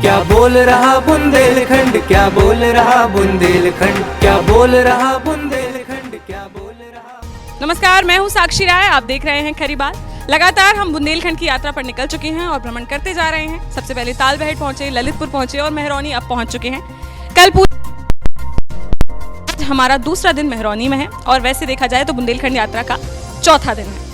क्या बोल रहा बुंदेलखंड, क्या बोल रहा बुंदेलखंड, क्या बोल रहा बुंदेलखंड, क्या बोल रहा। नमस्कार, मैं हूं साक्षी राय। आप देख रहे हैं खरी बात। लगातार हम बुंदेलखंड की यात्रा पर निकल चुके हैं और भ्रमण करते जा रहे हैं। सबसे पहले तालबेहट पहुंचे, ललितपुर पहुंचे और मेहरौनी अब पहुंच चुके हैं। कल हमारा दूसरा दिन मेहरौनी में है और वैसे देखा जाए तो बुंदेलखंड यात्रा का चौथा दिन है।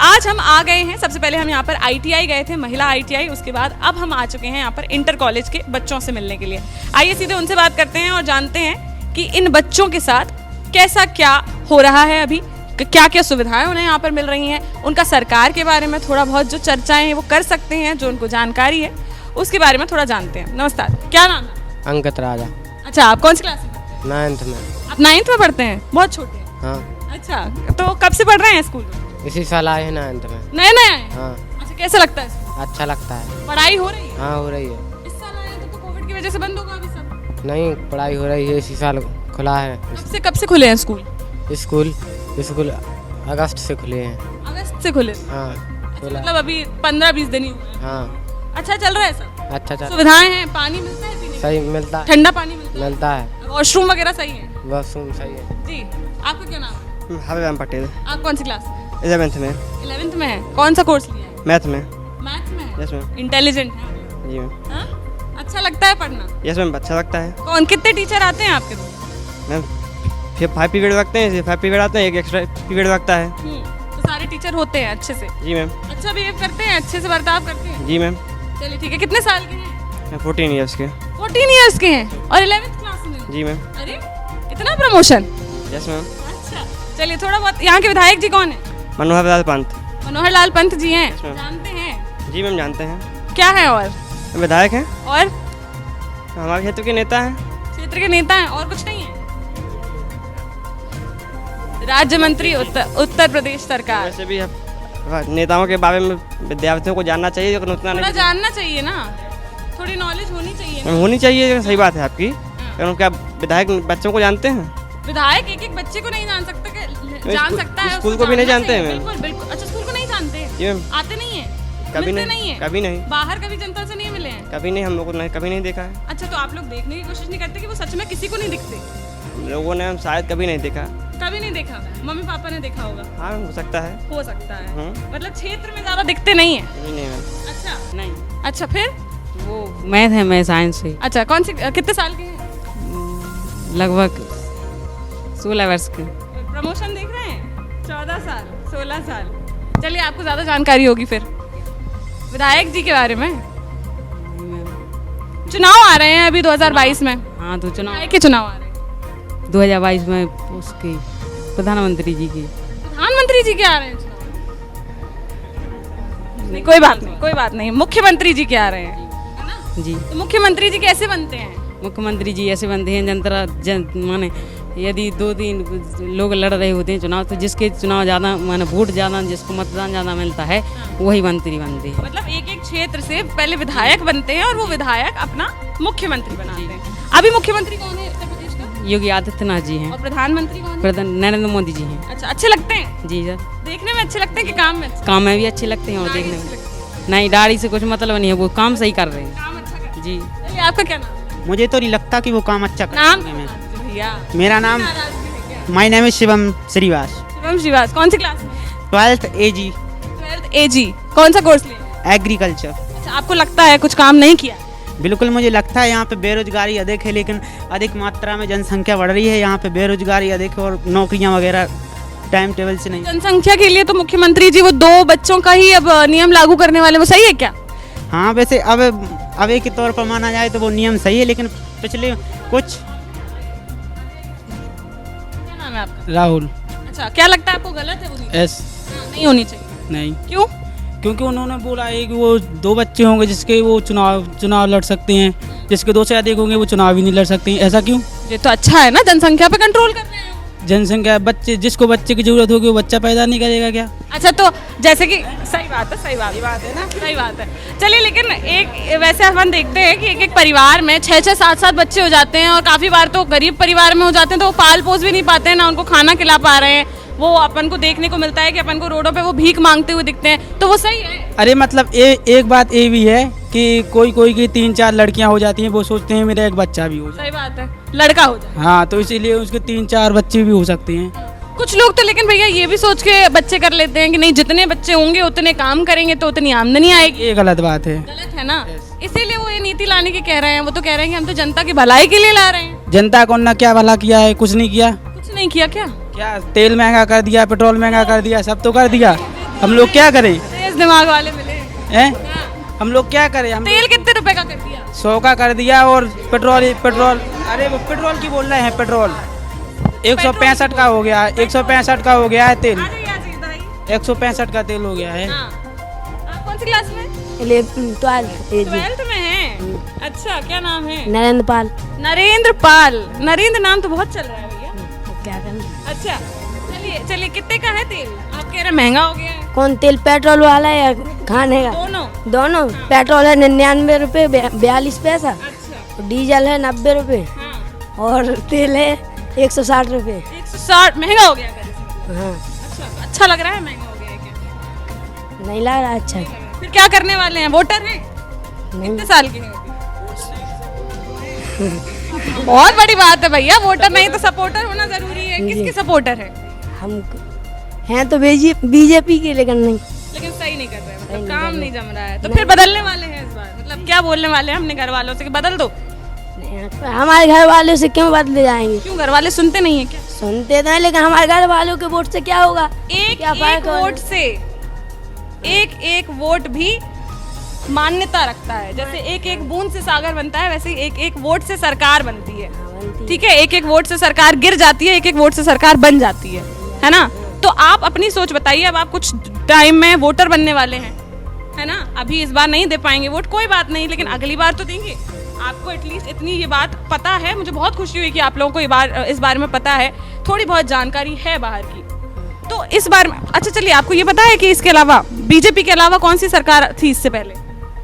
आज हम आ गए हैं, सबसे पहले हम यहाँ पर ITI गए थे, महिला ITI। उसके बाद अब हम आ चुके हैं यहाँ पर इंटर कॉलेज के बच्चों से मिलने के लिए। आइए सीधे उनसे बात करते हैं और जानते हैं कि इन बच्चों के साथ कैसा क्या हो रहा है, अभी क्या क्या सुविधाएं उन्हें यहाँ पर मिल रही हैं, उनका सरकार के बारे में थोड़ा बहुत जो चर्चाएं हैं वो कर सकते हैं, जो उनको जानकारी है उसके बारे में थोड़ा जानते हैं। नमस्कार, क्या नाम है? अंकित राजा। अच्छा, आप कौन सी क्लास में? 9th में। आप 9th में पढ़ते हैं? बहुत छोटे हैं। हाँ। अच्छा, तो कब से पढ़ रहे हैं स्कूल? इसी साल आए हैं 9th में। नए नए आए? हाँ। अच्छा, कैसा लगता है स्कूल? अच्छा लगता है। पढ़ाई हो रही है? हाँ, हो रही है। इस साल आए तो कोविड की वजह से बंद होगा अभी सब? नहीं, पढ़ाई हो रही है, इसी साल खुला है। कब से खुले हैं स्कूल? स्कूल अगस्त से खुले हैं। अगस्त से खुले? हाँ, अच्छा, खुला। मतलब अभी 15-20 दिन ही हुए हैं। हाँ। अच्छा चल रहा है सब? अच्छा चल। सुविधाएं हैं, पानी मिलता है पीने? सही मिलता है। ठंडा पानी मिलता है? मिलता है। वॉशरूम वगैरह सही है? वॉशरूम सही है। जी। आपका क्या नाम है? हबीब पटेल। आप कौन सी क्लास? 11th में। 11th में है। कौन सा कोर्स लिया है? मैथ में। मैथ्स में है? Yes ma'am. इंटेलिजेंट है? जी मैम। हाँ? अच्छा लगता है पढ़ना? यस मैम, अच्छा लगता है। कौन कितने टीचर आते हैं आपके पास? मैम 5 पीरियड लगते हैं, 5 पीरियड आते हैं, एक एक्स्ट्रा पीरियड लगता है। तो सारे टीचर होते हैं अच्छे से? जी मैम। अच्छा बिहेव करते हैं, अच्छे से बर्ताव करते हैं? जी मैम। चलिए ठीक है। कितने साल के हैं? मैं 14 ईयर्स के। 14 इयर्स के हैं और 11th क्लास में? जी मैम। अरे इतना प्रमोशन! Yes ma'am. अच्छा चलिए, थोड़ा बहुत यहाँ के विधायक जी कौन है? मनोहर लाल पंत। मनोहर लाल पंत जी हैं? मैम। जानते हैं? जी मैम, जानते हैं। क्या है और? विधायक हैं, और हमारे क्षेत्र के नेता हैं। क्षेत्र के नेता हैं और कुछ नहीं है? राज्य मंत्री उत्तर प्रदेश सरकार। वैसे भी नेताओं के बारे में विद्यार्थियों को जानना चाहिए, लेकिन उतना थोड़ा नहीं जानना चाहिए ना, थोड़ी नॉलेज होनी चाहिए ना। होनी चाहिए। सही बात है आपकी, लेकिन क्या विधायक बच्चों को जानते हैं? विधायक एक बच्चे को नहीं जान सकता जान सकता है? स्कूल उसको को भी नहीं जानना जानते चाहिए। हैं? बिल्कुल बिल्कुल। अच्छा, स्कूल को नहीं जानते? जी मैम। आते नहीं है? कभी मिलते नहीं है? कभी नहीं। बाहर कभी जनता से नहीं मिले हैं? कभी नहीं, हम लोगों ने कभी नहीं देखा है। अच्छा, तो आप लोग देखने की कोशिश नहीं करते कि वो सच में किसी को नहीं दिखते? हम लोगों ने शायद कभी नहीं देखा। कभी नहीं देखा? मम्मी पापा ने देखा होगा? हाँ, हो सकता है। हो सकता है। हम्म। मतलब क्षेत्र में ज्यादा दिखते नहीं है? नहीं मैम। अच्छा नहीं, अच्छा, फिर वो मैथ है, मैं साइंस से। अच्छा, कौन सी कितने साल के हैं? लगभग 16 वर्ष के। प्रमोशन देख रहे हैं? 14 साल 16 साल। चलिए, आपको ज्यादा जानकारी होगी फिर विधायक जी के बारे में। चुनाव आ रहे हैं अभी 2022 में। हाँ, तो विधायक के चुनाव आ रहे हैं 2022 में उसके प्रधानमंत्री जी के। प्रधानमंत्री जी के आ रहे हैं चुनाव? नहीं, कोई बात नहीं, कोई बात नहीं। मुख्यमंत्री जी के आ रहे हैं, है ना? जी। तो मुख्यमंत्री जी कैसे बनते हैं? मुख्यमंत्री जी ऐसे बनते हैं माने यदि 2-3 लोग लड़ रहे होते हैं चुनाव, तो जिसके चुनाव ज़्यादा माने वोट ज़्यादा, जिसको मतदान ज़्यादा मिलता है वही मंत्री बनते हैं। मतलब एक एक क्षेत्र से पहले विधायक बनते हैं और वो विधायक अपना मुख्यमंत्री बनाते हैं। अभी मुख्यमंत्री कौन है उत्तर प्रदेश का? योगी आदित्यनाथ जी हैं। और प्रधानमंत्री कौन है? प्रधान नरेंद्र मोदी जी हैं। अच्छा, अच्छे लगते हैं? जी सर। देखने में अच्छे लगते हैं कि काम में अच्छे? काम में भी अच्छे लगते हैं और दाढ़ी देखने अच्छी में लगती है? नहीं, दाढ़ी से कुछ मतलब नहीं है, वो काम सही कर रहे हैं। काम अच्छा करते हैं। जी। चलिए, आपका क्या नाम है? मुझे तो नहीं लगता कि वो काम अच्छा नाम करेंगे। मैं भैया, मेरा नाम नाराजगी है क्या? My name is Shivam Shrivas. Shivam Shrivas. कौन सी क्लास में? 12th AG 12th AG। कौन सा कोर्स लिया? एग्रीकल्चर। अच्छा, आपको लगता है कुछ काम नहीं किया? बिल्कुल, मुझे लगता है यहाँ पे बेरोजगारी अधिक है, लेकिन अधिक मात्रा में जनसंख्या बढ़ रही है, यहाँ पे बेरोजगारी अधिक है और नौकरियाँ वगैरह टाइम टेबल से नहीं। जनसंख्या के लिए तो मुख्यमंत्री जी वो 2 बच्चों का ही अब नियम लागू करने वाले, वो सही है क्या? हाँ, वैसे अब एक के तौर पर माना जाए तो वो नियम सही है, लेकिन पिछले कुछ। क्या नाम है आपका? राहुल। अच्छा, क्या लगता है आपको गलत है वो नीति? एस। नहीं होनी चाहिए? नहीं, क्यों? क्योंकि उन्होंने बोला है कि वो 2 बच्चे होंगे जिसके वो चुनाव लड़ सकते हैं, जिसके 2 से अधिक होंगे वो चुनाव ही नहीं लड़ सकते हैं। ऐसा क्यों? ये तो अच्छा है ना, जनसंख्या पे कंट्रोल कर रहे हैं। जनसंख्या बच्चे, जिसको बच्चे की जरूरत होगी वो बच्चा पैदा नहीं करेगा क्या? अच्छा, तो जैसे कि सही बात है, सही बात है ना, सही बात है। चलिए, लेकिन एक वैसे हम देखते हैं कि एक एक परिवार में 6-6, 7-7 बच्चे हो जाते हैं और काफ़ी बार तो गरीब परिवार में हो जाते हैं तो वो पाल पोस भी नहीं पाते हैं, ना उनको खाना खिला पा रहे हैं, वो अपन को देखने को मिलता है कि अपन को रोडों पे वो भीख मांगते हुए दिखते हैं, तो वो सही है? अरे मतलब एक बात ये भी है कि कोई की 3-4 लड़कियां हो जाती हैं, वो सोचते हैं मेरा एक बच्चा भी हो जाए। सही बात है, लड़का हो जाए। हाँ, तो इसीलिए उसके 3-4 बच्चे भी हो सकते हैं। कुछ लोग तो लेकिन भैया ये भी सोच के बच्चे कर लेते हैं कि नहीं, जितने बच्चे होंगे उतने काम करेंगे तो उतनी आमदनी आएगी। ये गलत बात है। गलत है ना? इसीलिए वो ये नीति लाने की कह रहे हैं। वो तो कह रहे हैं कि हम तो जनता की भलाई के लिए ला रहे हैं। जनता को ना क्या भला किया है, कुछ नहीं किया। कुछ नहीं किया क्या? क्या तेल महंगा कर दिया, पेट्रोल महंगा कर दिया, सब तो कर दिया। हम लोग क्या करें? तेज दिमाग वाले मिले हैं? हम लोग क्या करें? हम तेल कितने रुपए का कर दिया? 100 का कर दिया। और पेट्रोल अरे वो पेट्रोल की बोल रहे हैं, पेट्रोल 165 का हो गया है। 165 का हो गया है तेल। 165 का तेल हो गया है। आप कौन सी क्लास में? 12th में हैं। अच्छा, क्या नाम है? नरेंद्र पाल। नरेंद्र पाल। नरेंद्र नाम तो बहुत चल रहा है भैया। क्या करना? अच्छा, चलिए कितने का है तेल? आप कह रहे महंगा हो गया है। कौन तेल, पेट्रोल वाला या खाने का? दोनों। पेट्रोल है 99 रुपए 42 पैसा। अच्छा। डीजल है 90 रुपए। हाँ। और तेल है 160 रुपए। 160 महंगा हो गया? हाँ। अच्छा लग रहा है महंगा हो गया है क्या? नहीं लग रहा अच्छा। फिर क्या करने वाले हैं? वोटर हैं? कितने साल के हैं? बहुत बड़ी बात है भैया, वोटर नहीं तो सपोर्टर होना जरूरी है। किसके सपोर्टर है? हम हैं तो बीजेपी के, लेकिन नहीं। लेकिन सही नहीं कर रहे हैं, मतलब काम नहीं जम रहा है। तो फिर बदलने वाले हैं इस बार? मतलब क्या बोलने वाले हैं अपने घर वालों से कि बदल दो? हमारे घर वालों से क्यों बदले जाएंगे? क्यों, घर वाले सुनते नहीं है क्या? सुनते तो हैं, लेकिन हमारे घर वालों के वोट से क्या होगा? एक वोट से एक वोट भी मान्यता रखता है। जैसे एक बूंद से सागर बनता है, वैसे एक वोट से सरकार बनती है। ठीक है, एक वोट से सरकार गिर जाती है, एक वोट से सरकार बन जाती है ना? तो आप अपनी सोच बताइए। अब आप कुछ टाइम में वोटर बनने वाले हैं, है ना? अभी इस बार नहीं दे पाएंगे वोट, कोई बात नहीं, लेकिन अगली बार तो देंगे। आपको एटलीस्ट इतनी ये बात पता है। मुझे बहुत खुशी हुई कि आप लोगों को इस बारे में पता है, थोड़ी बहुत जानकारी है बाहर की। तो इस बार में अच्छा, चलिए, आपको ये पता है कि इसके अलावा बीजेपी के अलावा कौन सी सरकार थी इससे पहले?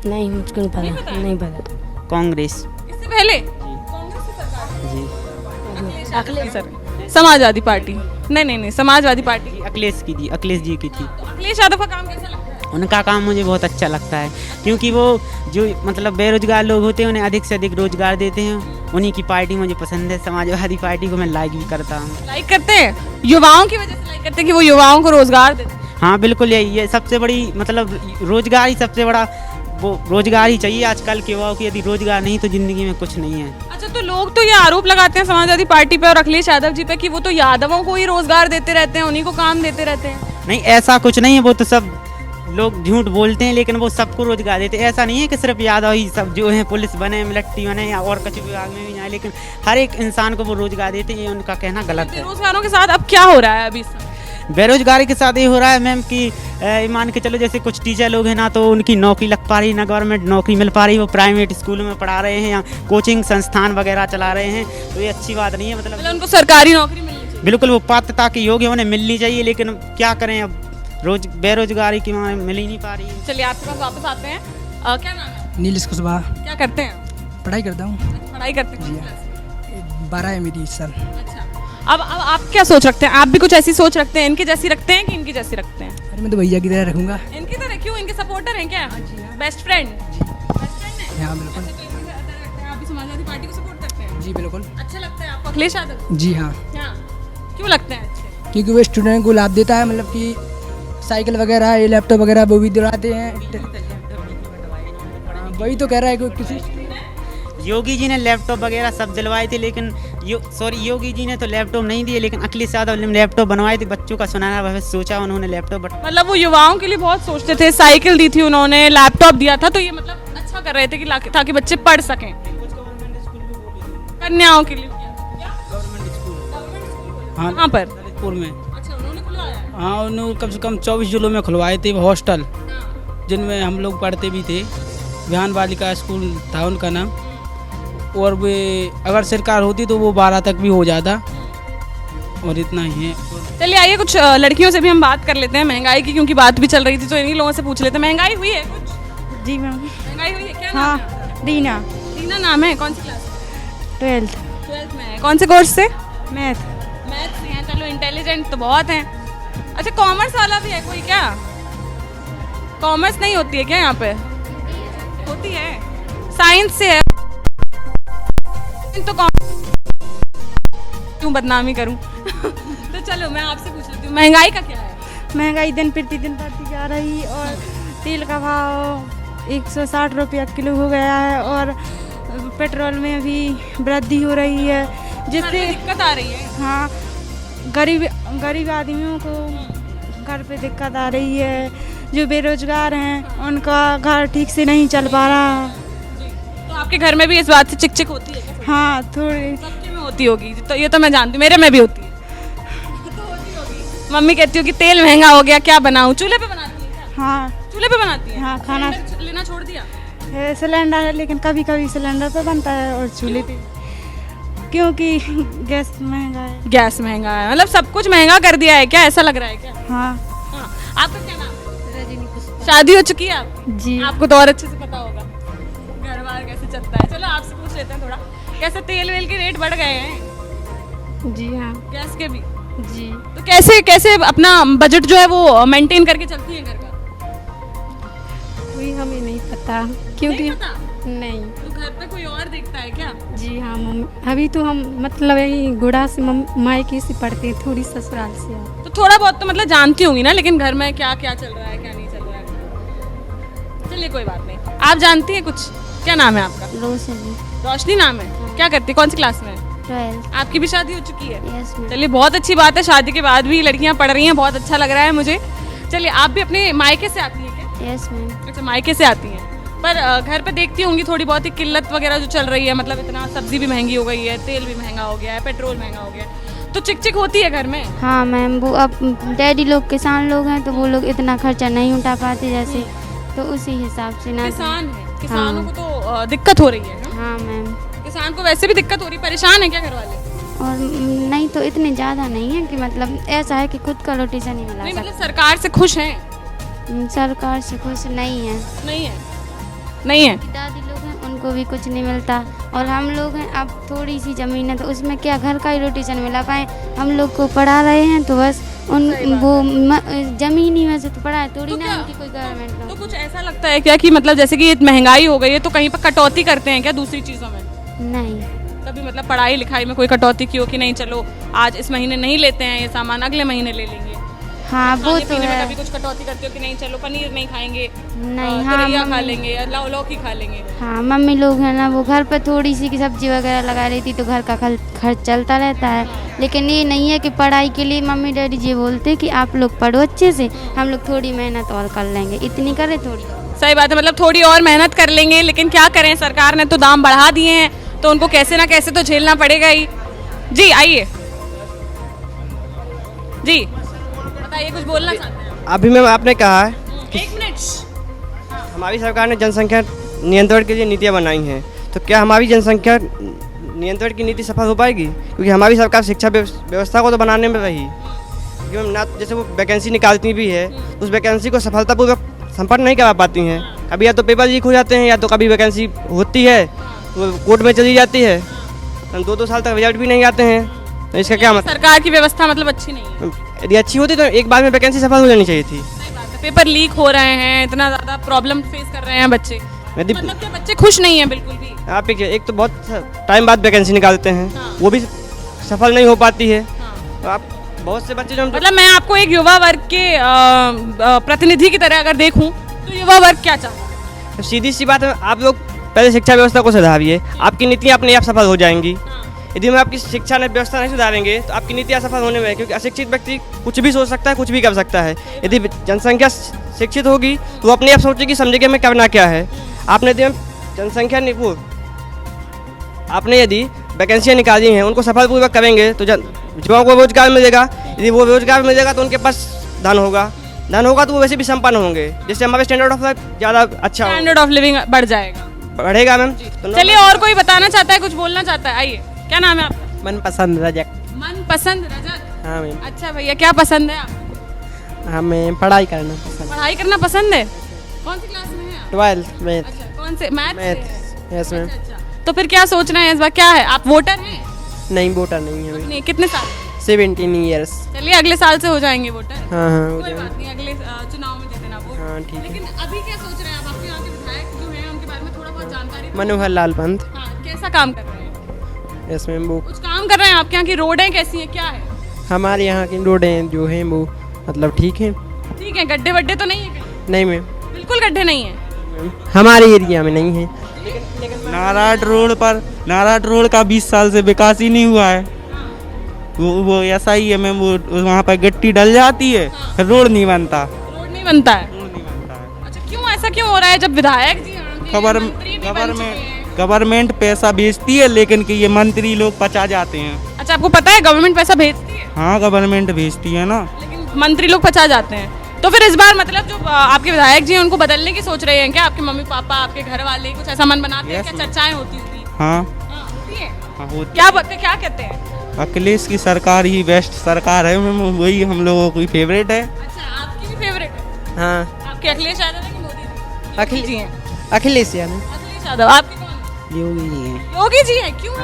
नहीं, मुझको नहीं पता। कांग्रेस। इससे पहले कांग्रेस की सरकार? अखिलेश समाजवादी पार्टी? नहीं, समाजवादी पार्टी। अखिलेश जी की थी। तो अखिलेश यादव का काम कैसा लगता है? उनका काम मुझे बहुत अच्छा लगता है, क्योंकि वो जो मतलब बेरोजगार लोग होते हैं उन्हें अधिक से अधिक रोजगार देते हैं। उन्हीं की पार्टी मुझे पसंद है। समाजवादी पार्टी को मैं लाइक भी करता हूँ। लाइक करते हैं? युवाओं की वजह से लाइक करते हैं कि वो युवाओं को रोजगार देते हैं? हाँ बिल्कुल, ये सबसे बड़ी मतलब रोजगार ही सबसे बड़ा, वो रोजगार ही चाहिए आजकल के युवाओं की। यदि रोजगार नहीं तो जिंदगी में कुछ नहीं है। अच्छा, तो लोग तो ये आरोप लगाते हैं समाजवादी पार्टी पे और अखिलेश यादव जी पे कि वो तो यादवों को ही रोजगार देते रहते हैं, उन्हीं को काम देते रहते हैं। नहीं, ऐसा कुछ नहीं है। वो तो सब लोग झूठ बोलते हैं, लेकिन वो सबको रोजगार देते हैं। ऐसा नहीं है कि सिर्फ यादव ही सब जो है पुलिस बने, मिलिट्री बने या और कुछ विभाग में भी जाए, लेकिन हर एक इंसान को वो रोजगार देते हैं। ये उनका कहना गलत है। बेरोजगारों के साथ अब क्या हो रहा है? अभी बेरोजगारी के साथ ये हो रहा है मैम कि मान के चलो, जैसे कुछ टीचर लोग हैं ना, तो उनकी नौकरी लग पा रही, ना गवर्नमेंट नौकरी मिल पा रही, वो प्राइवेट स्कूल में पढ़ा रहे हैं या कोचिंग संस्थान वगैरह चला रहे हैं। तो ये अच्छी बात नहीं है। मतलब उनको सरकारी नौकरी मिलनी चाहिए। बिल्कुल, वो पात्रता के योग्य उन्हें मिलनी चाहिए, लेकिन क्या करें, अब बेरोजगारी की मांग मिल ही नहीं पा रही है। चलिए, आपके पास वापस आते हैं। क्या नाम है? नीलेश कुशवाहा। क्या करते हैं? पढ़ाई करता हूँ। पढ़ाई करते हैं? 12 है मेरी इस साल। अच्छा, अब आप क्या सोच रखते हैं? आप भी कुछ ऐसी सोच रखते हैं? इनकी जैसी रखते हैं कि इनकी जैसी रखते हैं? अरे मैं तो भैया की तरह रखूँगा। इनकी तरह क्यों? इनके सपोर्टर हैं क्या? Best friend? बेस्ट फ्रेंड है? हाँ बिल्कुल। अच्छा, तो इनकी तरह रखते हैं। आप भी समाजवादी पार्टी को सपोर्ट करते हैं? जी बिल्कुल। अच्छा लगता है आपको अखिलेश यादव? जी हाँ। क्यों लगते हैं अच्छे? क्योंकि वो स्टूडेंट को लाभ देता है, मतलब कि साइकिल वगैरह, ये लैपटॉप वगैरह वो भी दिलाते हैं। वही तो कह रहा है कि किसी योगी जी ने लैपटॉप वगैरह सब दिलवाए थे, लेकिन योगी जी ने तो लैपटॉप नहीं दिए, लेकिन अखिलेश यादव ने लैपटॉप बनवाए थे। बच्चों का सुनहरा भविष्य सोचा उन्होंने लैपटॉप। मतलब वो युवाओं के लिए बहुत सोचते थे। साइकिल दी थी उन्होंने, लैपटॉप दिया था, तो ये मतलब अच्छा कर रहे थे कि ताकि बच्चे पढ़ सकें। कन्याओं के लिए हाँ, कहाँ पर? ललितपुर में। अच्छा, उन्होंने खुलवाया? हाँ, उन्होंने कम से कम 24 जिलों में खुलवाए थे हॉस्टल, जिनमें हम लोग पढ़ते भी थे। विहान बालिका स्कूल था उनका नाम। और वे अगर सरकार होती तो वो 12 तक भी हो जाता, और इतना ही है। चलिए, आइए कुछ लड़कियों से भी हम बात कर लेते हैं महंगाई की, क्योंकि बात भी चल रही थी, तो इन्हीं लोगों से पूछ लेते हैं। महंगाई हुई है कुछ? जी मैम। महंगाई हुई है? क्या नाम हाँ, है? दीना। दीना नाम है। कौन सी क्लास? 12th में है। कौन से कोर्स से? मैथ। मैथ से हैं। चलो, इंटेलिजेंट तो बहुत हैं। अच्छा कॉमर्स वाला भी है कोई क्या? कॉमर्स नहीं होती है क्या यहाँ पे? होती है, साइंस से है तो क्यों बदनामी करूं? तो चलो मैं आपसे पूछ लेती हूँ, महंगाई का क्या है? महंगाई दिन प्रतिदिन बढ़ती जा रही और तेल का भाव 160 रुपया किलो हो गया है और पेट्रोल में भी वृद्धि हो रही है जिससे दिक्कत आ रही है। हाँ, गरीब आदमियों को घर पे दिक्कत आ रही है। जो बेरोजगार हैं उनका घर ठीक से नहीं चल पा रहा। तो आपके घर में भी इस बात से चिक चिक होती है क्या? हाँ, थोड़ी सबके में होती होगी, तो ये तो मैं जानती हूँ, मेरे में भी होती है। तो होती होगी। मम्मी कहती हो कि तेल महंगा हो गया, क्या बनाऊँ? चूल्हे पे बनाती है क्या? हाँ, चूल्हे पे बनाती है? हाँ, खाना सिलेंडर लेना छोड़ दिया? सिलेंडर है लेकिन कभी कभी सिलेंडर पे बनता है और चूल्हे पे क्योंकि गैस महंगा है। गैस महंगा है, मतलब सब कुछ महंगा कर दिया है क्या? ऐसा लग रहा है क्या? हाँ। आपका क्या नाम है? शादी हो चुकी है आप? जी। आपको तो और अच्छे से पता होगा घर बार कैसे चलता है। चलो आपसे पूछ लेते हैं थोड़ा, कैसे तेल वेल के रेट बढ़ गए हैं? जी हाँ। गैस के भी? जी। तो कैसे कैसे अपना बजट जो है वो मेंटेन करके चलती है घर का? कोई हमें नहीं पता क्योंकि नहीं पता? नहीं। तो घर पे कोई और देखता है क्या? जी हाँ मम्मी, अभी तो हम मतलब यही गुड़ा से मायके से पढ़ते हैं, थोड़ी ससुराल से आए। तो थोड़ा बहुत तो मतलब जानती होंगी ना, लेकिन घर में क्या क्या चल रहा है क्या नहीं चल रहा है। चलिए कोई बात नहीं, आप जानती हैं कुछ? क्या नाम है आपका? रोशनी। रोशनी नाम है? क्या करती है, कौन सी क्लास में है? 12। आपकी भी शादी हो चुकी है? Yes ma'am. चलिए बहुत अच्छी बात है, शादी के बाद भी लड़कियां पढ़ रही हैं, बहुत अच्छा लग रहा है मुझे। चलिए आप भी अपने मायके से आती हैं क्या? Yes ma'am. अच्छा मायके से आती हैं, पर घर पे देखती होंगी थोड़ी बहुत ही किल्लत वगैरह जो चल रही है, मतलब इतना सब्जी भी महंगी हो गई है, तेल भी महंगा हो गया है, पेट्रोल महंगा हो गया है, तो चिक चिक होती है घर में? हाँ मैम, वो अब डैडी लोग किसान लोग हैं तो वो लोग इतना खर्चा नहीं उठा पाते जैसे, तो उसी हिसाब से ना। किसान है, किसानों को तो दिक्कत हो रही है ना? हाँ मैम। किसान को वैसे भी दिक्कत हो रही, परेशान है क्या घर वाले? और नहीं तो इतने ज़्यादा नहीं है कि मतलब ऐसा है कि खुद का रोटेशन नहीं मिला नहीं सकता। मतलब सरकार से खुश हैं? सरकार से खुश नहीं है। नहीं है? नहीं है? दादी लोग हैं उनको भी कुछ नहीं मिलता और हम लोग हैं अब थोड़ी सी ज़मीन है तो उसमें क्या घर का ही रोटेशन मिला पाए। हम लोग को पढ़ा रहे हैं तो बस उन वो ज़मीन ही में से तो पढ़ा है, थोड़ी ना उनकी कोई गवर्नमेंट तो नौकरी। कुछ ऐसा लगता है क्या कि मतलब जैसे कि महंगाई हो गई है तो कहीं पर कटौती करते हैं क्या दूसरी चीज़ों में? नहीं। कभी मतलब पढ़ाई लिखाई में कोई कटौती की हो कि नहीं चलो आज इस महीने नहीं लेते हैं ये सामान, अगले महीने ले लेंगे? हाँ वो खाने तो पीने में है। कभी कुछ कटौती करते हो कि नहीं चलो पनीर नहीं खाएंगे, नहीं। हाँ तुरैया खा मम्मी, लेंगे या लौकी खा लेंगे? हाँ मम्मी लोग हैं ना वो घर पर थोड़ी सी सब्जी वगैरह लगा लेती तो घर का खर्च चलता रहता है। लेकिन ये नहीं है कि पढ़ाई के लिए मम्मी डैडी जी बोलते कि आप लोग पढ़ो अच्छे से, हम लोग थोड़ी मेहनत और कर लेंगे, इतनी करे थोड़ी। सही बात है, मतलब थोड़ी और मेहनत कर लेंगे, लेकिन क्या करें सरकार ने तो दाम बढ़ा दिए हैं तो उनको कैसे ना कैसे तो झेलना पड़ेगा ही। जी आइए, जी बताइए, कुछ बोलना चाहते हैं? अभी मैम आपने कहा है कि 1 मिनट। हमारी सरकार ने जनसंख्या नियंत्रण के लिए नीतियाँ बनाई हैं, तो क्या हमारी जनसंख्या नियंत्रण की नीति सफल हो पाएगी? क्योंकि हमारी सरकार शिक्षा व्यवस्था को तो बनाने में रही, क्योंकि मैम ना जैसे वो वैकेंसी निकालती भी है उस वैकेंसी को सफलतापूर्वक संपन्न नहीं करा पाती हैं। कभी या तो पेपर लीक हो जाते हैं या तो कभी वैकेंसी होती है वो कोर्ट में चली जाती है, 2-2 साल तक रिजल्ट भी नहीं आते हैं। तो इसका क्या मतलब? सरकार की व्यवस्था मतलब अच्छी नहीं है। यदि अच्छी होती तो एक बार में वैकेंसी सफल हो जानी चाहिए थी। सही बात है, पेपर लीक हो रहे हैं, इतना ज़्यादा प्रॉब्लम फेस कर रहे हैं बच्चे, यदि मतलब क्या बच्चे खुश नहीं हैं बिल्कुल भी? आप देखिए, एक तो बहुत टाइम बाद वैकेंसी निकालते हैं, हाँ। वो भी सफल नहीं हो पाती है। हाँ। तो आप बहुत से बच्चे जो मतलब मैं आपको एक युवा वर्ग के प्रतिनिधि की तरह अगर देखूं तो युवा वर्ग क्या चाहता है? तो सीधी सी बात है, आप लोग पहले शिक्षा व्यवस्था को सुधारिए, आपकी नीतियाँ अपने आप सफल हो जाएंगी। यदि हम आपकी शिक्षा व्यवस्था नहीं सुधारेंगे तो आपकी नीति असफल होने में है, क्योंकि अशिक्षित व्यक्ति कुछ भी सोच सकता है, कुछ भी कर सकता है। यदि जनसंख्या शिक्षित होगी तो वो अपने आप सोचेगी समझेगी हमें करना क्या है। आपने यदि जनसंख्या वो आपने यदि वैकेंसियाँ निकाली हैं उनको सफलपूर्वक करेंगे तो युवाओं को रोजगार मिलेगा। यदि वो रोजगार मिलेगा तो उनके पास धन होगा तो वो वैसे भी संपन्न होंगे, जिससे हमारे स्टैंडर्ड ऑफ लाइफ ज़्यादा अच्छा होगा, स्टैंडर्ड ऑफ लिविंग बढ़ जाएगा, बढ़ेगा मैम। चलिए और कोई बताना चाहता है, कुछ बोलना चाहता है? आइए, क्या नाम है आपका? मनपसंद रजक। मनपसंद रजक। हाँ मैम, अच्छा भैया, क्या पसंद है आपको? हमें पढ़ाई करना पसंद। पढ़ाई करना पसंद है? कौन सी क्लास में है आप? 12th math. अच्छा, कौन से मैथ? Math, yes ma'am. तो फिर क्या सोच रहे हैं इस बार, क्या है, आप वोटर हैं? नहीं वोटर नहीं है, नहीं, कितने साल? 17 ईयर्स। चलिए अगले साल से हो जाएंगे वोटर। हाँ हाँ हो कोई जाएगा। बात नहीं, अगले चुनाव में दे देना वोट। हाँ ठीक है। लेकिन अभी क्या सोच रहे हैं आप? आपके यहाँ के विधायक जो हैं उनके बारे में थोड़ा बहुत जानकारी। मनोहर लाल पंत। हाँ, कैसा काम कर रहे हैं? Yes ma'am. वो कुछ काम कर रहे हैं? आपके यहाँ की रोडें कैसी हैं, क्या है? हमारे यहाँ की रोडें जो हैं वो मतलब ठीक है। ठीक है, गड्ढे वड्ढे तो नहीं है कहीं? नहीं मैम, बिल्कुल गड्ढे नहीं है। हमारे एरिया में नहीं है। नारायण रोड का 20 साल से विकास ही नहीं हुआ है। वो ऐसा ही है मैम, वो वहाँ पर गिट्टी डल जाती है, फिर रोड नहीं बनता। रोड नहीं बनता है। अच्छा, क्यों ऐसा क्यों हो रहा है जब विधायक जी यहाँ के, मंत्री भी बन चुके हैं? गवर्नमेंट पैसा भेजती है, लेकिन कि ये मंत्री लोग पचा जाते हैं। अच्छा, आपको पता है गवर्नमेंट पैसा भेजती है, हाँ गवर्नमेंट भेजती है ना, लेकिन मंत्री लोग पचा जाते हैं। तो फिर इस बार मतलब जो आपके विधायक जी हैं उनको बदलने की सोच रहे हैं क्या? आपके मम्मी पापा, आपके घर वाले कुछ ऐसा मन बनाते हैं क्या? चर्चाएं होती होंगी। हाँ होती है। हाँ होती। क्या कहते हैं? अखिलेश की सरकार ही बेस्ट सरकार है मैम, वही हम लोगों की फेवरेट है। अच्छा, आपकी भी फेवरेट है? हाँ आपके अखिलेश यादव है कि मोदी जी? अखिलेश जी हैं। अखिलेश यादव। अखिलेश यादव। आपके कौन? योगी जी हैं। योगी जी हैं। क्यों?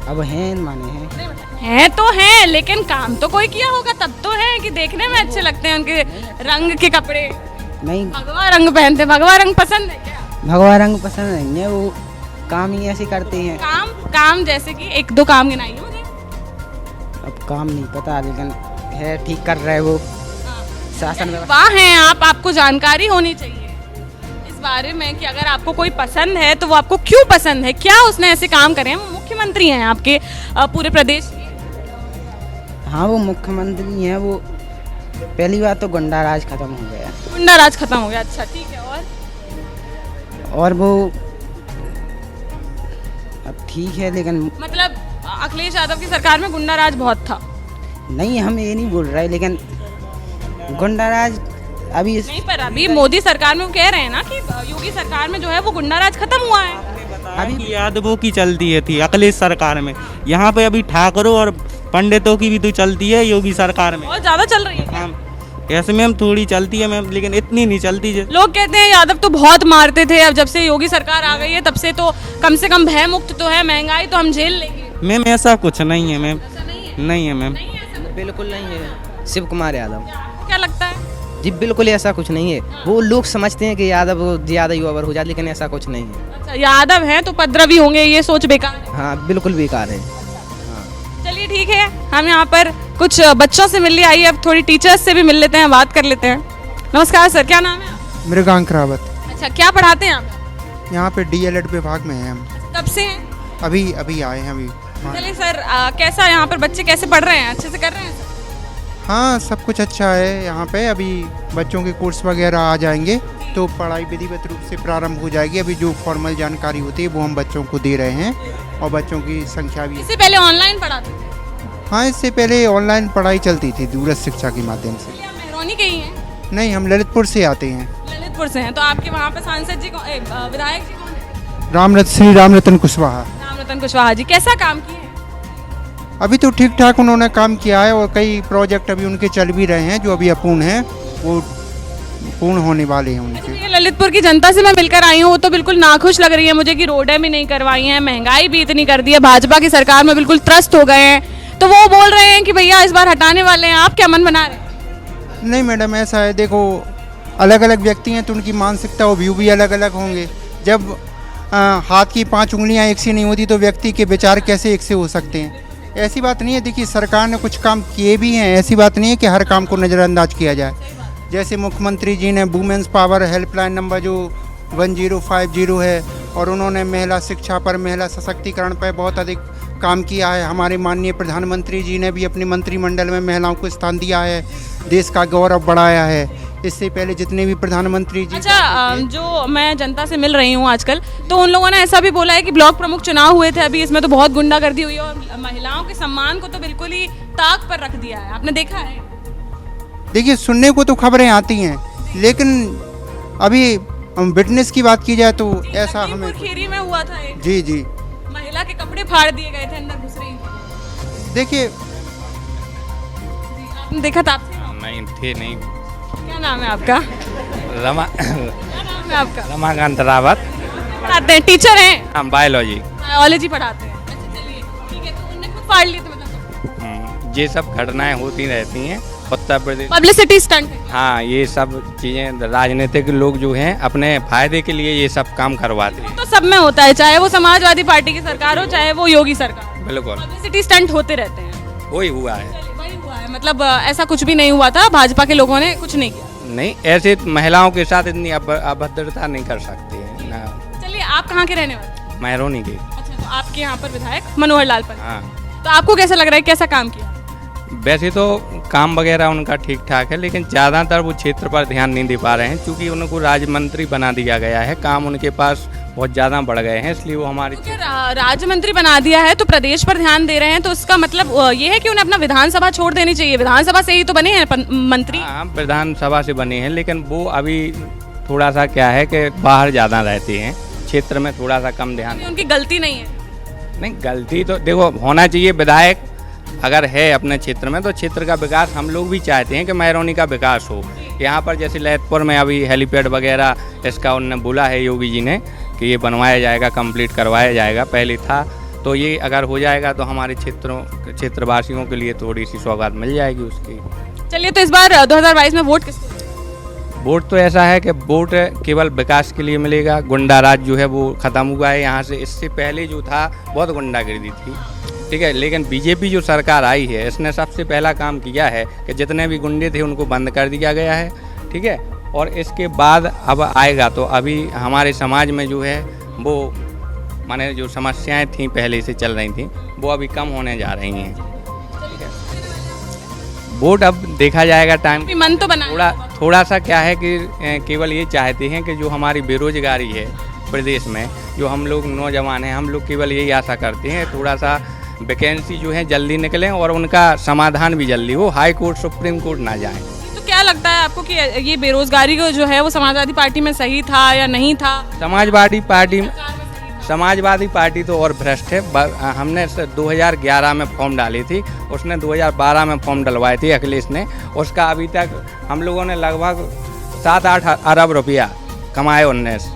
अब हैं माने हैं। हैं तो हैं, लेकिन काम तो कोई किया होगा तब तो है कि देखने में अच्छे लगते हैं उनके रंग के कपड़े। नहीं, भगवा रंग पहनते हैं। भगवा रंग पसंद है क्या? भगवा रंग पसंद नहीं है, वो काम ही ऐसे करते हैं। काम जैसे कि एक दो काम गिनाइए मुझे। अब काम नहीं पता, लेकिन है ठीक कर रहे वो शासन में। वाह हैं आप, आपको जानकारी होनी चाहिए इस बारे में कि अगर आपको कोई पसंद है तो वो आपको क्यों पसंद है, क्या उसने ऐसे काम करे हैं। वो मुख्यमंत्री हैं आपके पूरे प्रदेश के। हाँ वो मुख्यमंत्री हैं, वो पहली बात तो गुंडा राज खत्म हो गया। गुंडा राज खत्म हो गया। अच्छा ठीक है। और वो अब ठीक है, लेकिन मतलब अखिलेश यादव की सरकार में गुंडा राज बहुत था। नहीं हम ये नहीं बोल रहे, लेकिन गुंडा राज अभी नहीं, पर अभी मोदी सरकार में वो कह रहे हैं ना कि योगी सरकार में जो है वो गुंडा राज खत्म हुआ है। अभी यादवों की चलती है थी अखिलेश सरकार में, यहाँ पे अभी ठाकरों और पंडितों की भी तो चलती है योगी सरकार में। बहुत ज्यादा चल रही है। हाँ ऐसे मैम थोड़ी चलती है मैम, लेकिन इतनी नहीं चलती। लोग कहते हैं यादव तो बहुत मारते थे, अब जब से योगी सरकार आ गई है तब से तो कम से कम भय मुक्त तो है, महंगाई तो हम झेल लेंगे। मैम ऐसा कुछ नहीं है मैम, नहीं है मैम। बिल्कुल नहीं है। शिव कुमार यादव। क्या लगता है? जी बिल्कुल ऐसा कुछ नहीं है। वो लोग समझते हैं कि यादव ज़्यादा युवा हो जाए, लेकिन ऐसा कुछ नहीं है। अच्छा, यादव हैं तो उपद्रवी होंगे, ये सोच बेकार है। हाँ बिल्कुल बेकार है। चलिए ठीक है, हम यहाँ पर कुछ बच्चों से मिल लिए, आइए अब थोड़ी टीचर्स से भी मिल लेते हैं, बात कर लेते हैं। नमस्कार सर, क्या नाम है आपका? मृगांक रावत। अच्छा, क्या पढ़ाते हैं आप? यहाँ पे DLED विभाग में हैं हम। कब से हैं? अभी आए हैं अभी। चलिए सर, कैसा यहाँ पर बच्चे कैसे पढ़ रहे हैं? अच्छे से कर रहे हैं सर? हाँ सब कुछ अच्छा है यहाँ पे। अभी बच्चों के कोर्स वगैरह आ जाएंगे तो पढ़ाई विधिवत रूप से प्रारंभ हो जाएगी। अभी जो फॉर्मल जानकारी होती है वो हम बच्चों को दे रहे हैं, और बच्चों की संख्या भी। इससे पहले ऑनलाइन पढ़ाते थे? हाँ इससे पहले ऑनलाइन पढ़ाई चलती थी दूरस्थ शिक्षा के माध्यम से। आप मेहरौनी के ही हैं? नहीं, हम ललितपुर से आते हैं। ललितपुर से हैं, तो आपके वहाँ पे सांसद जी विधायक जी कौन है? श्री रामरतन कुशवाहा। रामरतन कुशवाहा जी कैसा काम किए हैं? अभी तो ठीक ठाक उन्होंने काम किया है, और कई प्रोजेक्ट अभी उनके चल भी रहे हैं जो अभी अपूर्ण हैं, वो पूर्ण होने वाले हैं उनके। ये ललितपुर की जनता से मैं मिलकर आई हूँ, वो तो बिल्कुल नाखुश लग रही है मुझे कि रोडें भी नहीं करवाई हैं, महंगाई भी इतनी कर दी है, भाजपा की सरकार में बिल्कुल त्रस्त हो गए हैं। तो वो बोल रहे हैं कि भैया इस बार हटाने वाले हैं, आप क्या मन बना रहे हैं? नहीं मैडम, ऐसा है, देखो अलग अलग व्यक्ति हैं तो उनकी मानसिकता और व्यू भी अलग अलग होंगे। जब हाथ की 5 उंगलियां एक सी नहीं होती तो व्यक्ति के विचार कैसे एक से हो सकते हैं? ऐसी बात नहीं है। देखिए सरकार ने कुछ काम किए भी हैं, ऐसी बात नहीं है कि हर काम को नज़रअंदाज किया जाए। जैसे मुख्यमंत्री जी ने वुमेन्स पावर हेल्पलाइन नंबर जो 1050 है, और उन्होंने महिला शिक्षा पर, महिला सशक्तिकरण पर बहुत अधिक काम किया है। हमारे माननीय प्रधानमंत्री जी ने भी अपने मंत्रिमंडल में महिलाओं को स्थान दिया है, देश का गौरव बढ़ाया है। इससे पहले जितने भी प्रधानमंत्री जी। अच्छा, जो मैं जनता से मिल रही हूँ आजकल, तो उन लोगों ने ऐसा भी बोला है कि ब्लॉक प्रमुख चुनाव हुए थे अभी, इसमें तो बहुत गुंडागर्दी हुई है और महिलाओं के सम्मान को तो बिल्कुल ही ताक पर रख दिया है। आपने देखा है? देखिए सुनने को तो खबरें आती हैं, लेकिन अभी हम विटनेस की बात की जाए तो ऐसा हमें खीरी में हुआ था एक, जी महिला के कपड़े फाड़ दिए गए थे अंदर घुस रही। देखिए आपने देखा था? नहीं थे नहीं। क्या नाम है आपका? क्या नाम है आपका? रमाकांत रावत। पढ़ाते हैं, टीचर हैं? हम बायोलॉजी पढ़ाते हैं। अच्छा चलिए ठीक है, तो उनने खुद फाड़ लिए थे मतलब? ये सब घटनाएं होती रहती हैं उत्तर प्रदेश। पब्लिसिटी स्टंट है। हाँ, ये सब चीज़ें राजनीतिक लोग जो हैं अपने फायदे के लिए ये सब काम करवाते हैं। तो सब में होता है, चाहे वो समाजवादी पार्टी की सरकार हो चाहे वो योगी सरकार। बिल्कुल पब्लिसिटी स्टंट होते रहते हैं। वही हुआ है। वही हुआ है, मतलब ऐसा कुछ भी नहीं हुआ था, भाजपा के लोगों ने कुछ नहीं किया। नहीं, ऐसे महिलाओं के साथ इतनी अभद्रता नहीं कर सकते हैं ना। चलिए, आप कहाँ के रहने वाले? महरौनी के। अच्छा, तो आपके यहाँ पर विधायक मनोहर लाल पंत। हाँ, तो आपको कैसा लग रहा है, कैसा काम किया? वैसे तो काम वगैरह उनका ठीक ठाक है, लेकिन ज़्यादातर वो क्षेत्र पर ध्यान नहीं दे पा रहे हैं, क्योंकि उनको राज्य मंत्री बना दिया गया है। काम उनके पास बहुत ज़्यादा बढ़ गए हैं, इसलिए वो हमारी राज्य मंत्री बना दिया है तो प्रदेश पर ध्यान दे रहे हैं, तो इसका मतलब ये है कि उन्हें अपना विधानसभा छोड़ देनी चाहिए। विधानसभा से ही तो बने हैं मंत्री। हाँ, विधानसभा से बने हैं, लेकिन वो अभी थोड़ा सा क्या है कि बाहर ज़्यादा रहते हैं, क्षेत्र में थोड़ा सा कम ध्यान। उनकी गलती नहीं है। नहीं, गलती तो देखो होना चाहिए। विधायक अगर है अपने क्षेत्र में तो क्षेत्र का विकास हम लोग भी चाहते हैं कि महरौनी का विकास हो। यहाँ पर जैसे ललितपुर में अभी हेलीपैड वगैरह इसका उन्होंने बोला है योगी जी ने कि ये बनवाया जाएगा, कंप्लीट करवाया जाएगा। पहले था, तो ये अगर हो जाएगा तो हमारे क्षेत्रवासियों के लिए थोड़ी सी सौगात मिल जाएगी उसकी। चलिए, तो इस बार 2022 में वोट किसको? वोट तो ऐसा है कि वोट केवल विकास के लिए मिलेगा। गुंडा राज जो है वो ख़त्म हुआ है यहाँ से। इससे पहले जो था बहुत गुंडागिर्दी थी, ठीक है, लेकिन बीजेपी जो सरकार आई है इसने सबसे पहला काम किया है कि जितने भी गुंडे थे उनको बंद कर दिया गया है, ठीक है। और इसके बाद अब आएगा तो अभी हमारे समाज में जो है वो माने जो समस्याएं थी पहले से चल रही थी वो अभी कम होने जा रही हैं, ठीक है। वोट अब देखा जाएगा टाइम। मन तो बना थोड़ा सा क्या है कि केवल ये चाहते हैं कि जो हमारी बेरोजगारी है प्रदेश में, जो हम लोग नौजवान हैं, हम लोग केवल यही आशा करते हैं थोड़ा सा वैकेंसी जो है जल्दी निकलें और उनका समाधान भी जल्दी हो, हाई कोर्ट सुप्रीम कोर्ट ना जाए। तो क्या लगता है आपको कि ये बेरोजगारी को जो है वो समाजवादी पार्टी में सही था या नहीं था? समाजवादी पार्टी तो और भ्रष्ट है। हमने 2011 में फॉर्म डाली थी, उसने 2012 में फॉर्म डलवाए थे अखिलेश ने। उसका अभी तक हम लोगों ने लगभग 7-8 अरब रुपया कमाए 19,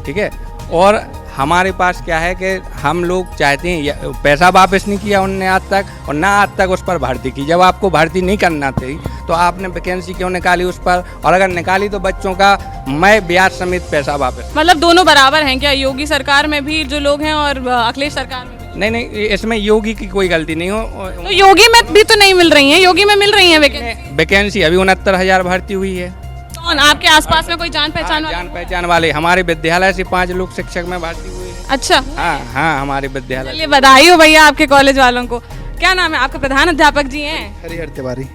ठीक है। और हमारे पास क्या है कि हम लोग चाहते हैं पैसा वापस नहीं किया उनने आज तक, और ना आज तक उस पर भर्ती की। जब आपको भर्ती नहीं करना थी तो आपने वैकेंसी क्यों निकाली उस पर, और अगर निकाली तो बच्चों का मैं ब्याज समेत पैसा वापस। मतलब दोनों बराबर हैं क्या, योगी सरकार में भी जो लोग हैं और अखिलेश सरकार में भी? नहीं, इसमें योगी की कोई गलती नहीं हो। तो योगी में भी तो नहीं मिल रही है, योगी में मिल रही है वैकेंसी। अभी 69,000 भर्ती हुई है। कौन आपके आसपास में कोई जान पहचान वाले हमारे विद्यालय से 5 लोग शिक्षक में भर्ती हुए हैं। अच्छा, हाँ, हमारे विद्यालय। चलिए, बधाई हो भैया आपके कॉलेज वालों को। क्या नाम है आपका? प्रधान अध्यापक जी हैं हरिहर तिवारी।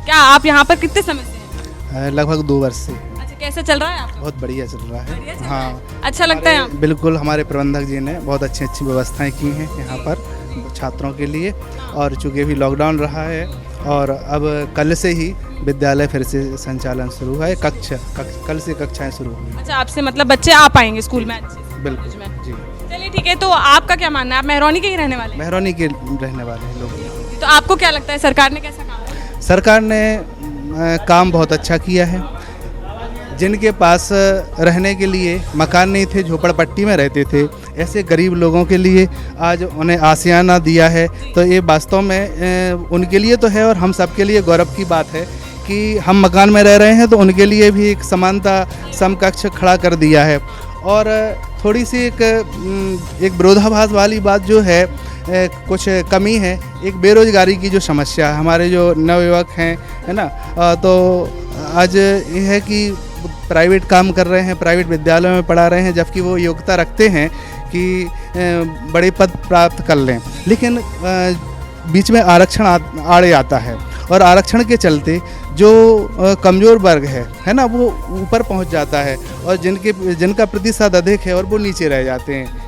क्या आप यहाँ पर कितने समय से हैं? लगभग 2 वर्ष से। अच्छा, कैसा चल रहा है आपका? बहुत बढ़िया चल रहा है। हाँ, अच्छा लगता है यहाँ? बिल्कुल, हमारे प्रबंधक जी ने बहुत अच्छी व्यवस्थाएं की हैं यहाँ पर छात्रों के लिए। और चूँकि अभी लॉकडाउन रहा है और अब कल से ही विद्यालय फिर से संचालन शुरू है। कल से कक्षाएं शुरू हुई। अच्छा, आपसे मतलब बच्चे आ पाएंगे स्कूल में? बिल्कुल जी। चलिए, ठीक है। तो आपका क्या मानना है, आप महरौनी के ही रहने वाले हैं? महरौनी के रहने वाले हैं लोग। तो आपको क्या लगता है सरकार ने कैसा काम किया? सरकार ने काम बहुत अच्छा किया है। जिनके पास रहने के लिए मकान नहीं थे, झोपड़पट्टी में रहते थे, ऐसे गरीब लोगों के लिए आज उन्हें आशियाना दिया है, तो ये वास्तव में उनके लिए तो है और हम सबके लिए गौरव की बात है कि हम मकान में रह रहे हैं, तो उनके लिए भी एक समानता समकक्ष खड़ा कर दिया है। और थोड़ी सी एक विरोधाभास वाली बात जो है, कुछ कमी है, एक बेरोजगारी की जो समस्या है, हमारे जो नवयुवक हैं, है ना, तो आज ये है कि प्राइवेट काम कर रहे हैं, प्राइवेट विद्यालयों में पढ़ा रहे हैं, जबकि वो योग्यता रखते हैं कि बड़े पद प्राप्त कर लें, लेकिन बीच में आरक्षण आड़े आता है और आरक्षण के चलते जो कमज़ोर वर्ग है ना, वो ऊपर पहुंच जाता है और जिनका प्रतिशत अधिक है और वो नीचे रह जाते हैं।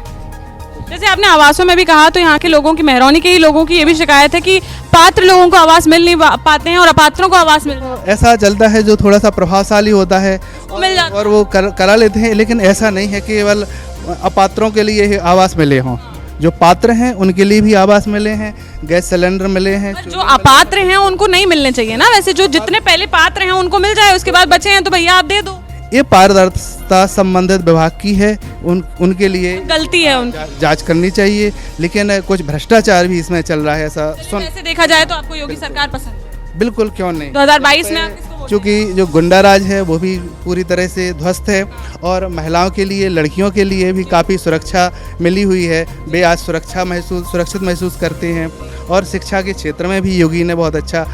जैसे आपने आवासों में भी कहा, तो यहाँ के लोगों की, महरौनी के ही लोगों की ये भी शिकायत है कि पात्र लोगों को आवास मिल नहीं पाते हैं और अपात्रों को आवास मिल जाता है। ऐसा चलता है, जो थोड़ा सा प्रभावशाली होता है और वो करा लेते हैं, लेकिन ऐसा नहीं है कि केवल अपात्रों के लिए आवास मिले हों। जो पात्र हैं उनके लिए भी आवास मिले हैं, गैस सिलेंडर मिले हैं। जो अपात्र हैं उनको नहीं मिलने चाहिए ना? वैसे जो जितने पहले पात्र हैं उनको मिल जाए, उसके बाद बचे हैं तो भैया आप दे दो। ये पारदर्शिता संबंधित विभाग की है, उनके लिए गलती है उनकी, जांच करनी चाहिए। लेकिन कुछ भ्रष्टाचार भी इसमें चल रहा है ऐसा वैसे देखा जाए तो आपको योगी सरकार पसंद है? बिल्कुल, क्यों नहीं। 2022 में आप किसको वोट क्योंकि जो गुंडा राज है वो भी पूरी तरह से ध्वस्त है और महिलाओं के लिए, लड़कियों के लिए भी काफ़ी सुरक्षा मिली हुई है। वे आज सुरक्षित महसूस करते हैं और शिक्षा के क्षेत्र में भी योगी ने बहुत अच्छा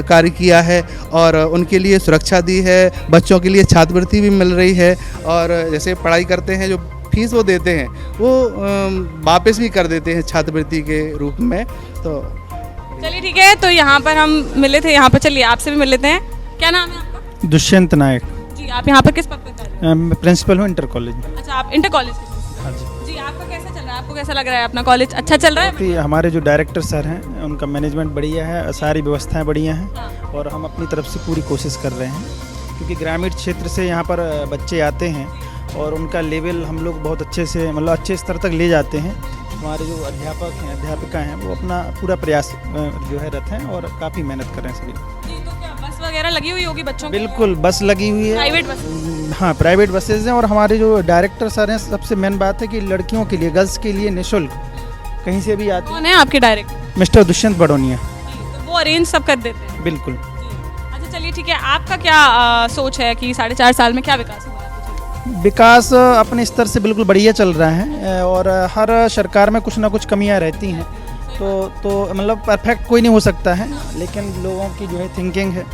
कार्य किया है और उनके लिए सुरक्षा दी है। बच्चों के लिए छात्रवृत्ति भी मिल रही है और जैसे पढ़ाई करते हैं जो फीस वो देते हैं वो वापस भी कर देते हैं छात्रवृत्ति के रूप में। तो चलिए ठीक है, तो यहाँ पर हम मिले थे, यहाँ पर चलिए आपसे भी मिल लेते हैं। क्या नाम है आपका? दुष्यंत नायक जी, आप यहाँ पर किस पद पर कर रहे हैं? प्रिंसिपल हूँ इंटर कॉलेज में। अच्छा, आप इंटर कॉलेज के प्रिंसिपल। हाँ जी। आपका कैसा चल रहा है? आपको कैसा लग रहा है अपना कॉलेज? अच्छा चल रहा है? हमारे जो डायरेक्टर सर हैं उनका मैनेजमेंट बढ़िया है, सारी व्यवस्थाएं बढ़िया हैं और हम अपनी तरफ से पूरी कोशिश कर रहे हैं क्योंकि ग्रामीण क्षेत्र से यहाँ पर बच्चे आते हैं और उनका लेवल हम लोग बहुत अच्छे से, मतलब अच्छे स्तर तक ले जाते हैं। हमारे जो अध्यापक हैं, अध्यापिका हैं, वो अपना पूरा प्रयास जो है रत हैं और काफ़ी मेहनत कर रहे हैं सभी। जी, तो क्या बस वगैरह लगी हुई होगी बच्चों की? बिल्कुल, बस लगी हुई है, प्राइवेट बस। हाँ, प्राइवेट बसेज हैं और हमारे जो डायरेक्टर सर हैं, सबसे मेन बात है कि लड़कियों के लिए, गर्ल्स के लिए निःशुल्क कहीं से भी आते। कौन है आपके डायरेक्टर? मिस्टर दुष्यंत बड़ोनिया। तो वो अरेंज सब कर देते हैं? बिल्कुल। अच्छा चलिए ठीक है, आपका क्या सोच है कि 4.5 साल में क्या विकास हुआ? विकास अपने स्तर से बिल्कुल बढ़िया चल रहा है और हर सरकार में कुछ ना कुछ कमियां रहती हैं, तो मतलब परफेक्ट कोई नहीं हो सकता है, लेकिन लोगों की जो है थिंकिंग है,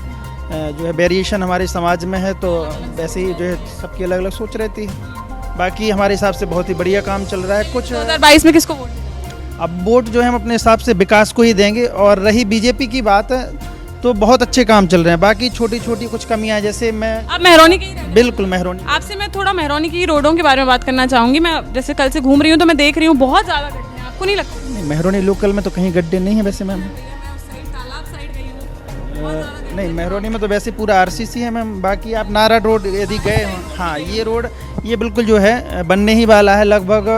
जो है वेरिएशन हमारे समाज में है, तो वैसे ही जो है सबकी अलग अलग सोच रहती है। बाकी हमारे हिसाब से बहुत ही बढ़िया काम चल रहा है। कुछ 2022 में किसको वोट? अब वोट जो है हम अपने हिसाब से विकास को ही देंगे और रही बीजेपी की बात है तो बहुत अच्छे काम चल रहे हैं। बाकी छोटी छोटी कुछ कमियां, जैसे मैं आप मेहरौनी की? बिल्कुल मेहरौनी। आपसे मैं थोड़ा मेहरौनी की रोडों के बारे में बात करना चाहूँगी। मैं जैसे कल से घूम रही हूँ तो मैं देख रही हूँ बहुत ज़्यादा गड्ढे हैं, आपको नहीं लगता? नहीं, मेहरौनी लोकल में तो कहीं गड्ढे नहीं है वैसे मैम। नहीं, मेहरौनी में तो वैसे पूरा आरसीसी है मैम। बाकी आप नारा रोड यदि गए हो, हाँ, ये रोड ये बिल्कुल जो है बनने ही वाला है लगभग।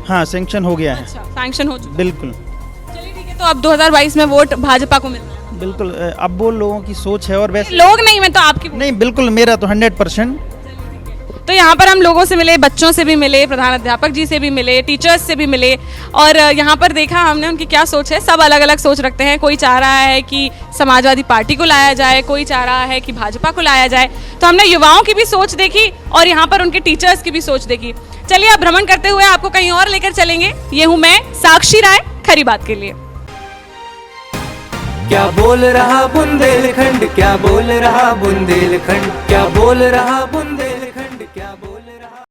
हाँ, सैंक्शन हो गया है। अच्छा, सैंक्शन हो चुका? बिल्कुल। चलिए ठीक है, तो अब 2022 में वोट भाजपा को मिल रहा है? बिल्कुल, अब वो लोगों की सोच है और वैसे लोग नहीं, मैं तो आपकी नहीं, बिल्कुल मेरा तो 100%। तो यहाँ पर हम लोगों से मिले, बच्चों से भी मिले, प्रधान अध्यापक जी से भी मिले, टीचर्स से भी मिले और यहाँ पर देखा हमने उनकी क्या सोच है। सब अलग अलग सोच रखते हैं। कोई चाह रहा है कि समाजवादी पार्टी को लाया जाए, कोई चाह रहा है कि भाजपा को लाया जाए। तो हमने युवाओं की भी सोच देखी और यहाँ पर उनके टीचर्स की भी सोच देखी। चलिए अब भ्रमण करते हुए आपको कहीं और लेकर चलेंगे। ये हूँ मैं, साक्षी राय, खरी बात के लिए। क्या बोल रहा बुंदेलखंड, क्या बोल रहा बुंदेलखंड, क्या बोल रहा बुंदेलखंड।